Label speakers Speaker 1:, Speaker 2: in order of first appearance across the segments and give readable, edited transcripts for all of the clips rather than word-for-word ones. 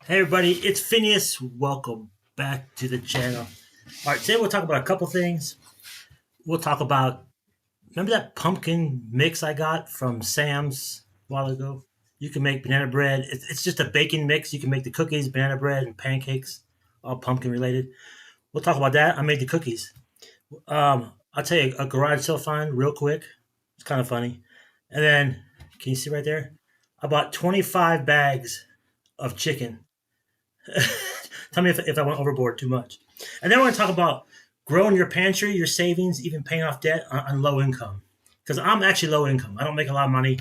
Speaker 1: Hey everybody, it's Phineas. Welcome back to the channel. All right, today we'll talk about a couple things. We'll talk about remember that pumpkin mix I got from Sam's a while ago. You can make banana bread. It's just a baking mix. You can make the cookies, banana bread, and pancakes, all pumpkin related. We'll talk about that. I made the cookies. I'll tell you a garage sale find real quick. It's kind of funny. And then, can you see right there? I bought 25 bags of chicken. Tell me if I went overboard too much. And then we're going to talk about growing your pantry, your savings, even paying off debt on low income. Because I'm actually low income. I don't make a lot of money.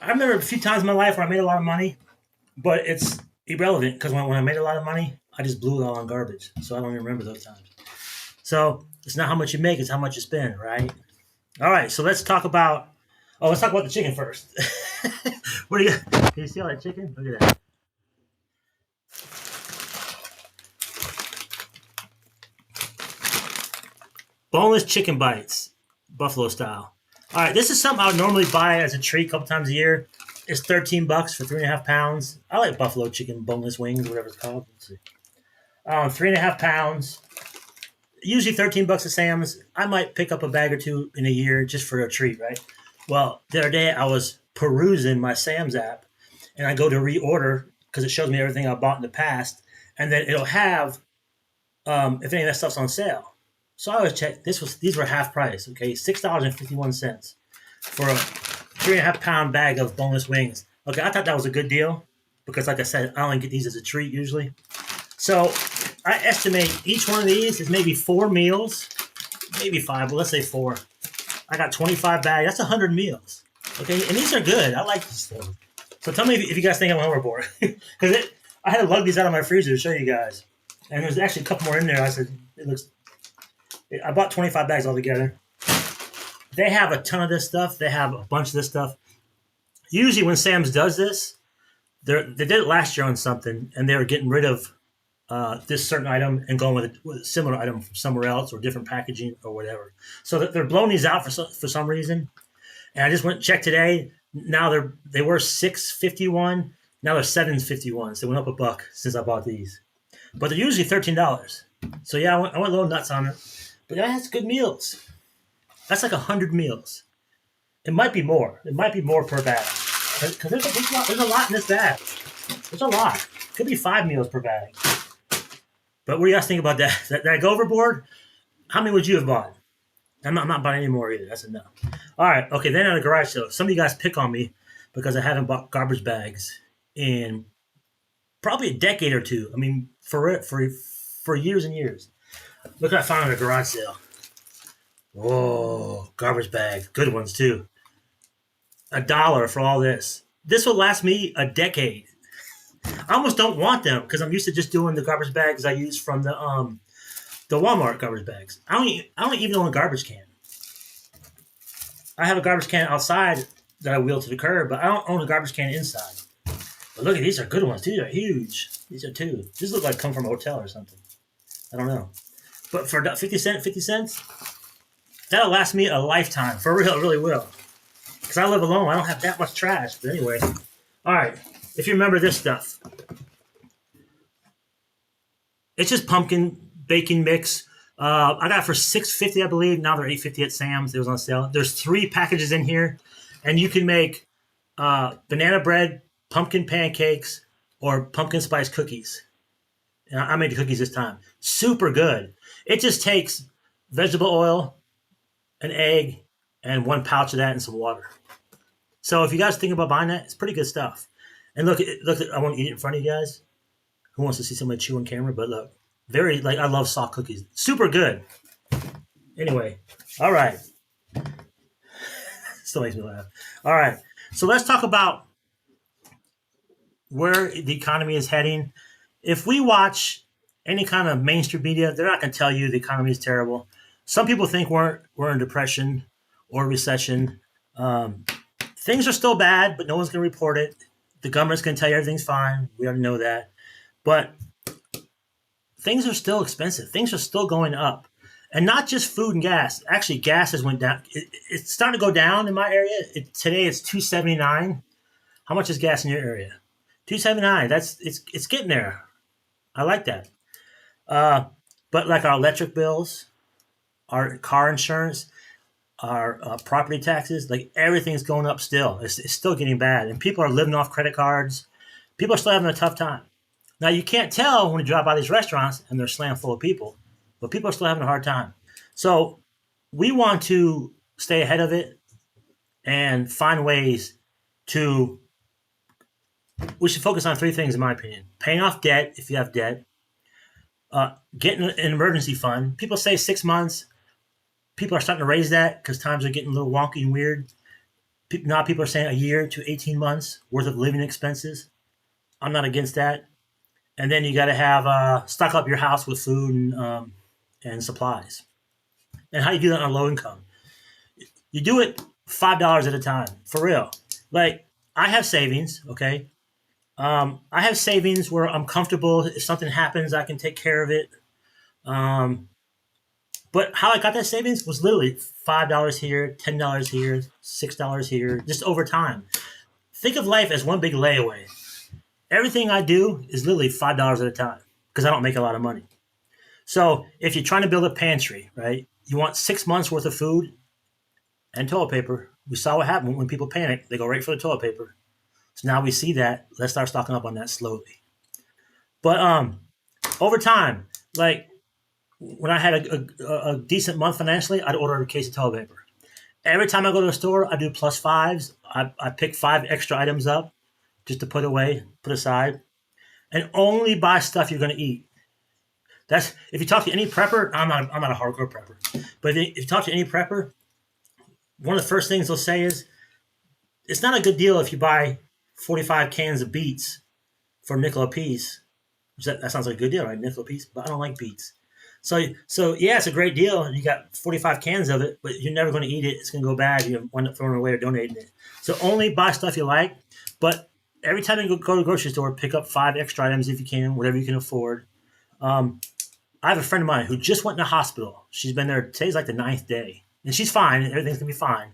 Speaker 1: I remember a few times in my life where I made a lot of money, but it's irrelevant because when I made a lot of money, I just blew it all on garbage. So I don't even remember those times. So it's not how much you make, it's how much you spend, right? All right, so let's talk about the chicken first. What do you Can you see all that chicken? Look at that. Boneless chicken bites, buffalo style. All right, this is something I would normally buy as a treat a couple times a year. It's $13 for 3.5 pounds. I like buffalo chicken, boneless wings, whatever it's called. Let's see. 3.5 pounds. Usually $13 at Sam's. I might pick up a bag or two in a year just for a treat, right? Well, the other day I was perusing my Sam's app, and I go to reorder because it shows me everything I bought in the past, and then it'll have if any of that stuff's on sale. So I always check. These were half price. Okay, $6.51 for a 3.5 pound bag of boneless wings. Okay, I thought that was a good deal because, like I said, I only get these as a treat usually. So I estimate each one of these is maybe 4 meals, maybe five, but let's say four. I got 25 bags. That's 100 meals. Okay, and these are good. I like these things. So tell me if you guys think I'm overboard because I had to lug these out of my freezer to show you guys. And there's actually a couple more in there. I said it looks. I bought 25 bags altogether. They have a ton of this stuff. They have a bunch of this stuff. Usually, when Sam's does this, they did it last year on something, and they were getting rid of this certain item and going with a similar item from somewhere else or different packaging or whatever. So they're blowing these out for some reason. And I just went and checked today. Now they were $6.51. Now they're $7.51. So they went up a buck since I bought these. But they're usually $13. So yeah, I went a little nuts on it. But that's good meals. That's like 100 meals. It might be more. It might be more per bag. Because there's a lot in this bag. There's a lot. It could be 5 meals per bag. But what do you guys think about that? Did I go overboard? How many would you have bought? I'm not buying any more either. That's a no. All right. Okay, then on the garage sale. Some of you guys pick on me because I haven't bought garbage bags in probably a decade or two. I mean, for years and years. Look what I found at a garage sale. Whoa, garbage bags. Good ones, too. $1 for all this. This will last me a decade. I almost don't want them because I'm used to just doing the garbage bags I use from the Walmart garbage bags. I don't even own a garbage can. I have a garbage can outside that I wheel to the curb, but I don't own a garbage can inside. But look at these are good ones, too. They're huge. These are two. These look like come from a hotel or something. I don't know. But for 50 cents, that'll last me a lifetime. For real, it really will. Because I live alone. I don't have that much trash. But anyway. All right. If you remember this stuff. It's just pumpkin baking mix. I got it for $6.50, I believe. Now they're $8.50 at Sam's. It was on sale. There's 3 packages in here. And you can make banana bread, pumpkin pancakes, or pumpkin spice cookies. And I made the cookies this time. Super good. It just takes vegetable oil, an egg, and 1 pouch of that and some water. So if you guys think about buying that, it's pretty good stuff. And look, I want to eat it in front of you guys. Who wants to see somebody chew on camera? But look, I love soft cookies. Super good. Anyway, all right. Still makes me laugh. All right. So let's talk about where the economy is heading. If we watch any kind of mainstream media, they're not going to tell you the economy is terrible. Some people think we're in depression or recession. Things are still bad, but no one's going to report it. The government's going to tell you everything's fine. We already know that. But things are still expensive. Things are still going up. And not just food and gas. Actually, gas has went down. It's starting to go down in my area. Today it's $2.79. How much is gas in your area? $2.79. It's getting there. I like that. Uh, but like our electric bills, our car insurance, our property taxes, like everything's going up still. It's still getting bad, and people are living off credit cards. People are still having a tough time. Now you can't tell when you drive by these restaurants and they're slammed full of people, but people are still having a hard time. So we want to stay ahead of it and find ways to. We should focus on three things, in my opinion: paying off debt if you have debt, getting an emergency fund. People say 6 months. People are starting to raise that because times are getting a little wonky and weird. Now people are saying a year to 18 months worth of living expenses. I'm not against that. And then you got to have stock up your house with food and supplies. And how do you do that on low income? You do it $5 at a time, for real. Like I have savings, okay. I have savings where I'm comfortable. If something happens, I can take care of it. Um, but how I got that savings was literally $5 here, $10 here, $6 here, just over time. Think of life as one big layaway. Everything I do is literally $5 at a time because I don't make a lot of money. So if you're trying to build a pantry, right, you want 6 months worth of food and toilet paper. We saw what happened when people panic; they go right for the toilet paper. So now we see that. Let's start stocking up on that slowly. But over time, like when I had a decent month financially, I'd order a case of toilet paper. Every time I go to the store, I do plus fives. I pick 5 extra items up just to put away, put aside, and only buy stuff you're going to eat. That's if you talk to any prepper. I'm not a hardcore prepper, but if you talk to any prepper, one of the first things they'll say is it's not a good deal if you buy 45 cans of beets for a nickel a piece. That sounds like a good deal, right? Nickel a piece, but I don't like beets. So yeah, it's a great deal, and you got 45 cans of it, but you're never going to eat it. It's going to go bad. You end up throwing it away or donating it. So only buy stuff you like, but every time you go to the grocery store, pick up 5 extra items if you can, whatever you can afford. Um, I have a friend of mine who just went in the hospital. She's been there. Today's like the 9th day, and she's fine. Everything's gonna be fine.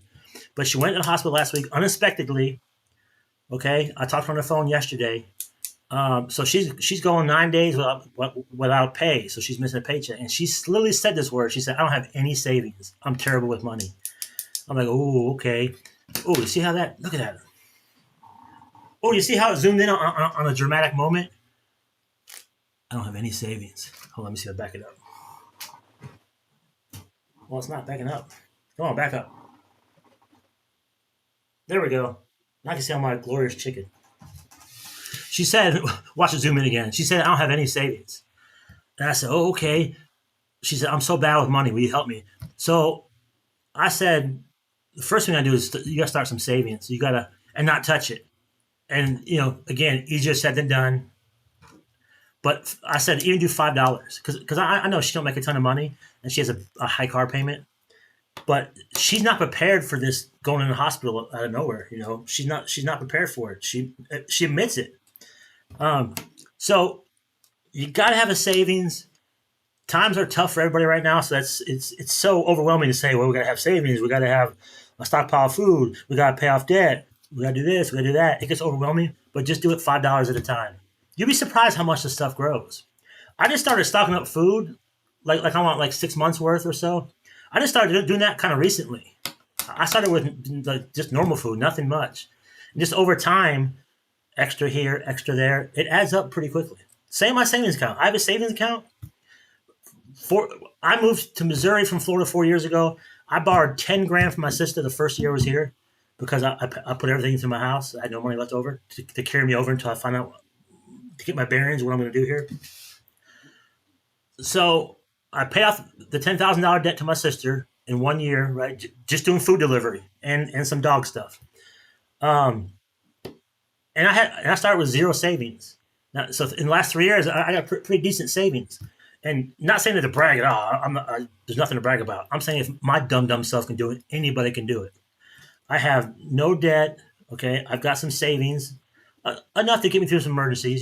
Speaker 1: But she went to the hospital last week unexpectedly. Okay, I talked to her on the phone yesterday. So she's going 9 days without pay. So she's missing a paycheck, and she literally said this word. She said, "I don't have any savings. I'm terrible with money." I'm like, "Oh, okay. Oh, you see how that? Look at that. Oh, you see how it zoomed in on a dramatic moment? I don't have any savings. Hold on, let me see if I back it up. Well, it's not backing up. Come on, back up. There we go. Now I can see all my glorious chicken. She said, watch it zoom in again. She said, I don't have any savings. And I said, oh, okay. She said, I'm so bad with money. Will you help me? So I said, the first thing I do is you got to start some savings. You got to, and not touch it. And, again, easier said than done. But I said, even do $5 because I know she don't make a ton of money and she has a high car payment. But she's not prepared for this going in the hospital out of nowhere. She's not prepared for it. She admits it. So you got to have a savings. Times are tough for everybody right now, so it's so overwhelming to say, well, we got to have savings. We got to have a stockpile of food. We got to pay off debt. We got to do this. We got to do that. It gets overwhelming, but just do it $5 at a time. You'll be surprised how much this stuff grows. I just started stocking up food, like I want like 6 months worth or so. I just started doing that kind of recently. I started with like just normal food, nothing much. And just over time, extra here, extra there, it adds up pretty quickly. Same my savings account. I have a savings account. I moved to Missouri from Florida 4 years ago. I borrowed 10 grand from my sister the first year I was here because I put everything into my house. I had no money left over to carry me over until I find out to get my bearings, what I'm going to do here. So I pay off the $10,000 debt to my sister in 1 year, right? Just doing food delivery and some dog stuff. Um, and I started with zero savings. Now, so in the last 3 years, I got pretty decent savings. And not saying that to brag at all. There's nothing to brag about. I'm saying if my dumb self can do it, anybody can do it. I have no debt. Okay, I've got some savings, enough to get me through some emergencies.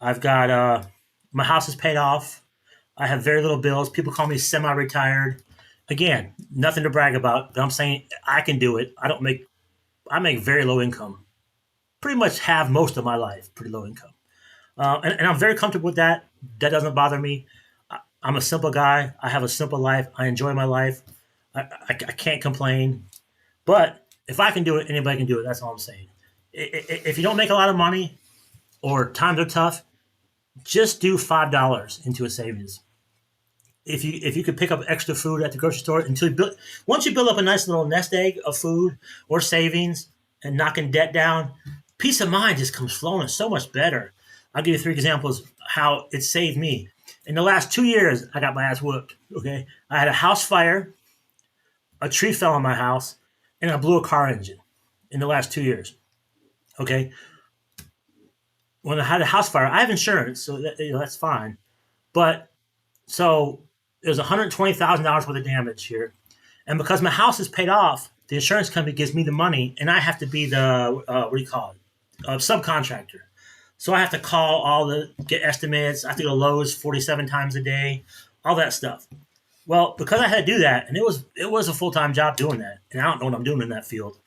Speaker 1: I've got my house is paid off. I have very little bills. People call me semi-retired. Again, nothing to brag about, but I'm saying I can do it. I make very low income. pretty much have most of my life pretty low income. And I'm very comfortable with that. That doesn't bother me. I'm a simple guy. I have a simple life. I enjoy my life. I can't complain. But if I can do it, anybody can do it. That's all I'm saying. If you don't make a lot of money or times are tough, just do $5 into a savings. If you could pick up extra food at the grocery store until once you build up a nice little nest egg of food or savings and knocking debt down, peace of mind just comes flowing so much better. I'll give you 3 examples how it saved me. In the last 2 years, I got my ass whooped. Okay, I had a house fire, a tree fell on my house, and I blew a car engine in the last 2 years. Okay, when I had a house fire, I have insurance, so that's fine. But so it was $120,000 worth of damage here, and because my house is paid off, the insurance company gives me the money, and I have to be the what do you call it, subcontractor. So I have to call get estimates. I have to go to Lowe's 47 times a day, all that stuff. Well, because I had to do that, and it was a full time job doing that, and I don't know what I'm doing in that field.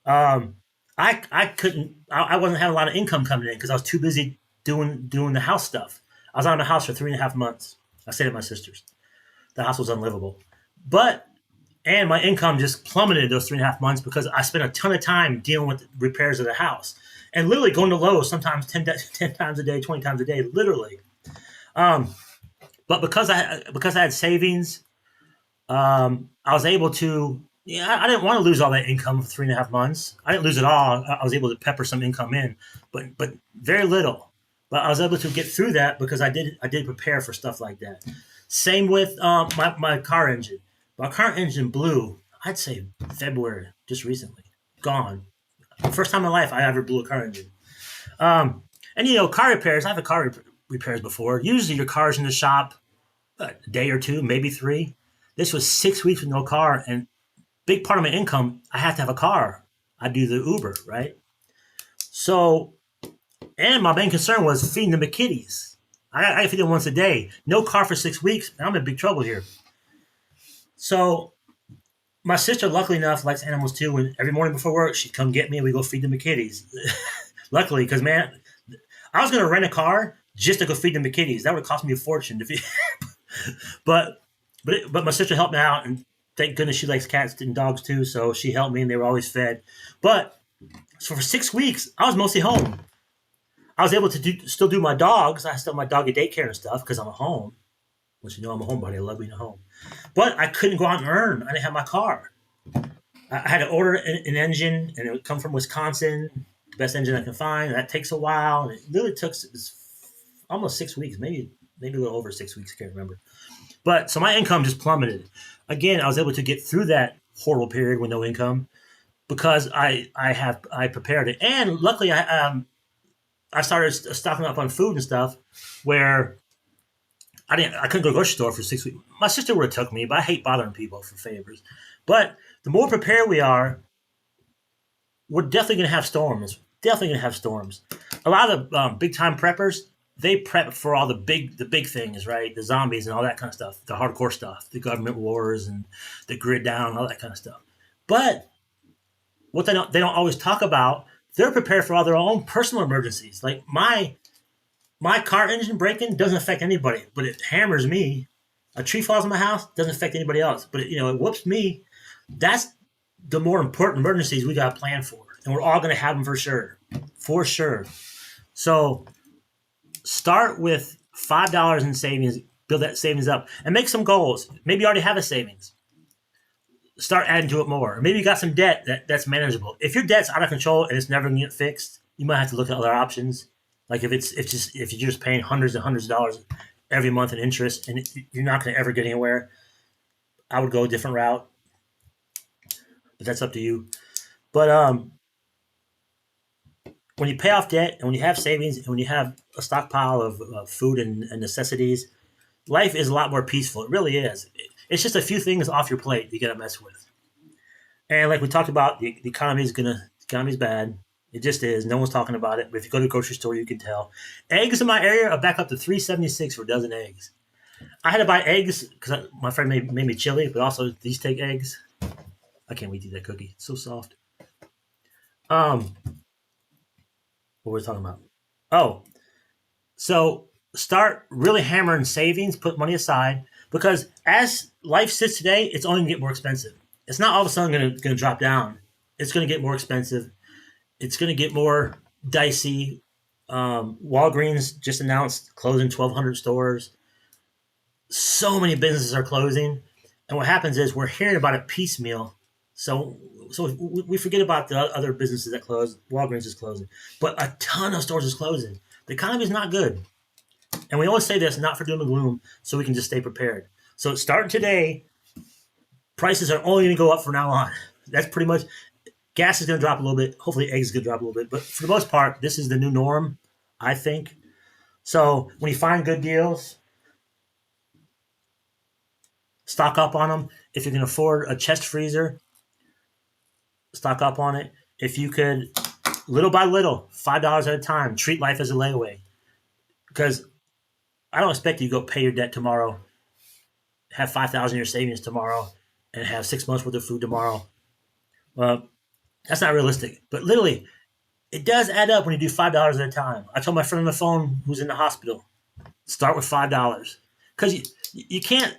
Speaker 1: Um, I couldn't. I wasn't having a lot of income coming in because I was too busy doing the house stuff. I was out of my house for 3.5 months. I stayed at my sister's. The house was unlivable, but and my income just plummeted those 3.5 months because I spent a ton of time dealing with repairs of the house and literally going to Lowe's sometimes 10 times a day, 20 times a day, literally. Um, but because I had savings, I was able to. Yeah, I didn't want to lose all that income for 3.5 months. I didn't lose it all. I was able to pepper some income in, but very little. But I was able to get through that because I did prepare for stuff like that. Same with my car engine. My car engine blew. I'd say February, just recently, gone. First time in my life I ever blew a car engine. And car repairs. I've had repairs before. Usually your car's in the shop a day or two, maybe 3. This was 6 weeks with no car, and big part of my income, I have to have a car. I do the Uber, right? So, and my main concern was feeding them the kitties. I feed them once a day. No car for 6 weeks. I'm in big trouble here. So, my sister, luckily enough, likes animals too. And every morning before work, she'd come get me and we go feed them the kitties. Luckily, because man, I was going to rent a car just to go feed them the kitties. That would have cost me a fortune to feed. but but my sister helped me out, and thank goodness she likes cats and dogs too. So she helped me, and they were always fed. But so for 6 weeks, I was mostly home. I was able to still do my dogs. I still have my doggy daycare and stuff because I'm at home. Which I'm a homebody. I love being at home. But I couldn't go out and earn. I didn't have my car. I had to order an engine, and it would come from Wisconsin, the best engine I can find. And that takes a while, and it literally took almost 6 weeks, maybe a little over 6 weeks. I can't remember. But so my income just plummeted. Again, I was able to get through that horrible period with no income because I prepared it, and luckily I started stocking up on food and stuff where I couldn't go to the grocery store for 6 weeks. My sister would have took me, but I hate bothering people for favors. But the more prepared we are, we're definitely going to have storms. Definitely going to have storms. A lot of big time preppers, they prep for all the big things, right? The zombies and all that kind of stuff, the hardcore stuff, the government wars and the grid down, all that kind of stuff. But what they don't always talk about, they're prepared for all their own personal emergencies. Like my car engine breaking doesn't affect anybody, but it hammers me. A tree falls in my house doesn't affect anybody else, but it whoops me. That's the more important emergencies we got to plan for, and we're all going to have them for sure. So start with $5 in savings, build that savings up, and make some goals. Maybe you already have a savings. Start adding to it more. Or maybe you got some debt that's manageable. If your debt's out of control and it's never going to get fixed, you might have to look at other options. Like if you're just paying hundreds and hundreds of dollars every month in interest and you're not going to ever get anywhere, I would go a different route. But that's up to you. But when you pay off debt and when you have savings and when you have a stockpile of food and necessities, life is a lot more peaceful. It really is. It's just a few things off your plate you got to mess with. And like we talked about, the economy's bad. It just is. No one's talking about it. But if you go to the grocery store, you can tell. Eggs in my area are back up to $3.76 for a dozen eggs. I had to buy eggs because my friend made me chili, but also these take eggs. I can't wait to eat that cookie. It's so soft. Um, What were we talking about? Oh, so start really hammering savings, put money aside, because as life sits today, it's only going to get more expensive. It's not all of a sudden going to drop down. It's going to get more expensive. It's going to get more dicey. Walgreens just announced closing 1,200 stores. So many businesses are closing, and what happens is we're hearing about it piecemeal. So we forget about the other businesses that close. Walgreens is closing, but a ton of stores is closing. The economy is not good, and we always say this not for doom and gloom, so we can just stay prepared. So starting today, prices are only going to go up from now on. That's pretty much. Gas is going to drop a little bit. Hopefully, eggs is going to drop a little bit, but for the most part, this is the new norm, I think. So when you find good deals, stock up on them. If you can afford a chest freezer, stock up on it. If you could, little by little, $5 at a time, treat life as a layaway. Because I don't expect you to go pay your debt tomorrow, have 5,000 in your savings tomorrow, and have 6 months worth of food tomorrow. Well, that's not realistic. But literally, it does add up when you do $5 at a time. I told my friend on the phone who's in the hospital, start with $5 because you can't.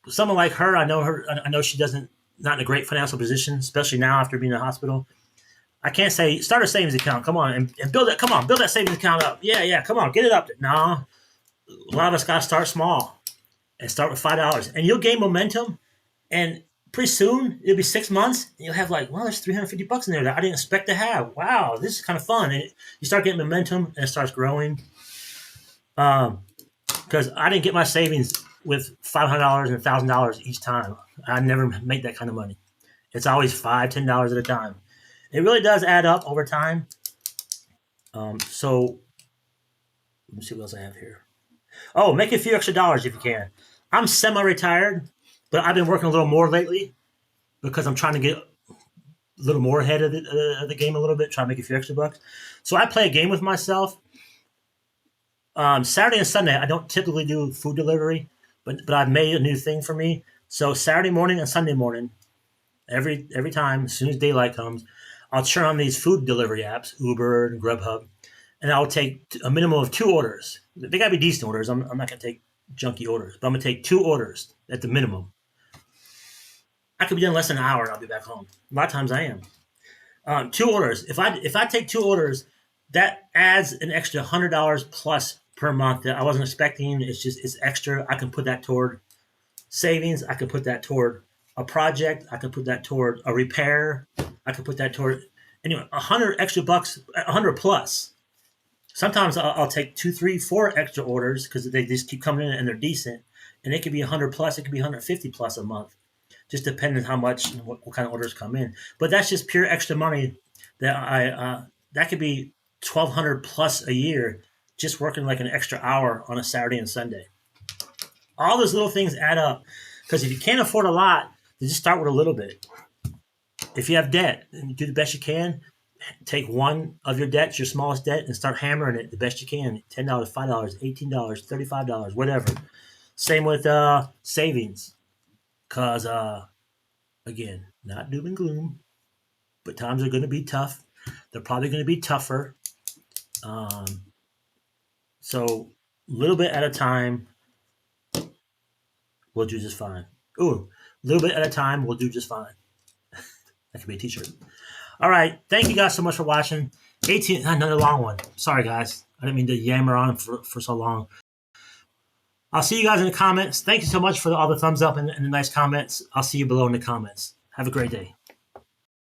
Speaker 1: Someone like her, I know her. I know she doesn't not in a great financial position, especially now after being in the hospital. I can't say start a savings account. Come on and build it. Come on, build that savings account up. Yeah. Come on, get it up. No, a lot of us got to start small and start with $5, and you'll gain momentum. And pretty soon it'll be 6 months, and you'll have like, well, there's $350 in there that I didn't expect to have. Wow, this is kind of fun. And you start getting momentum, and it starts growing. Because I didn't get my savings with $500 and $1,000 each time. I never make that kind of money. It's always $5, $10 at a time. It really does add up over time. So let me see what else I have here. Oh, make a few extra dollars if you can. I'm semi-retired, but I've been working a little more lately because I'm trying to get a little more ahead of the game a little bit, trying to make a few extra bucks. So I play a game with myself. Saturday and Sunday, I don't typically do food delivery, but I've made a new thing for me. So Saturday morning and Sunday morning, every time, as soon as daylight comes, I'll turn on these food delivery apps, Uber and Grubhub, and I'll take a minimum of 2 orders. They gotta be decent orders. I'm not gonna take junky orders, but I'm gonna take 2 orders at the minimum. I could be done less than an hour, and I'll be back home. A lot of times I am. 2 orders. If I take 2 orders, that adds an extra $100 plus per month that I wasn't expecting. It's extra. I can put that toward savings. I can put that toward a project. I can put that toward a repair. I can put that toward anyway $100 extra bucks, $100 plus. Sometimes I'll take 2, 3, 4 extra orders because they just keep coming in and they're decent, and it could be $100 plus. It could be $150 plus a month, just depending on how much and what kind of orders come in. But that's just pure extra money that that could be $1,200 plus a year just working like an extra hour on a Saturday and Sunday. All those little things add up because if you can't afford a lot, then just start with a little bit. If you have debt and you do the best you can, take one of your debts, your smallest debt, and start hammering it the best you can. $10, $5, $18, $35, whatever. Same with savings. Because, again, not doom and gloom, but times are going to be tough. They're probably going to be tougher. So, a little bit at a time, we'll do just fine. Ooh, a little bit at a time, we'll do just fine. That could be a t-shirt. All right. Thank you guys so much for watching. 18, another long one. Sorry, guys. I didn't mean to yammer on for so long. I'll see you guys in the comments. Thank you so much for all the thumbs up and the nice comments. I'll see you below in the comments. Have a great day.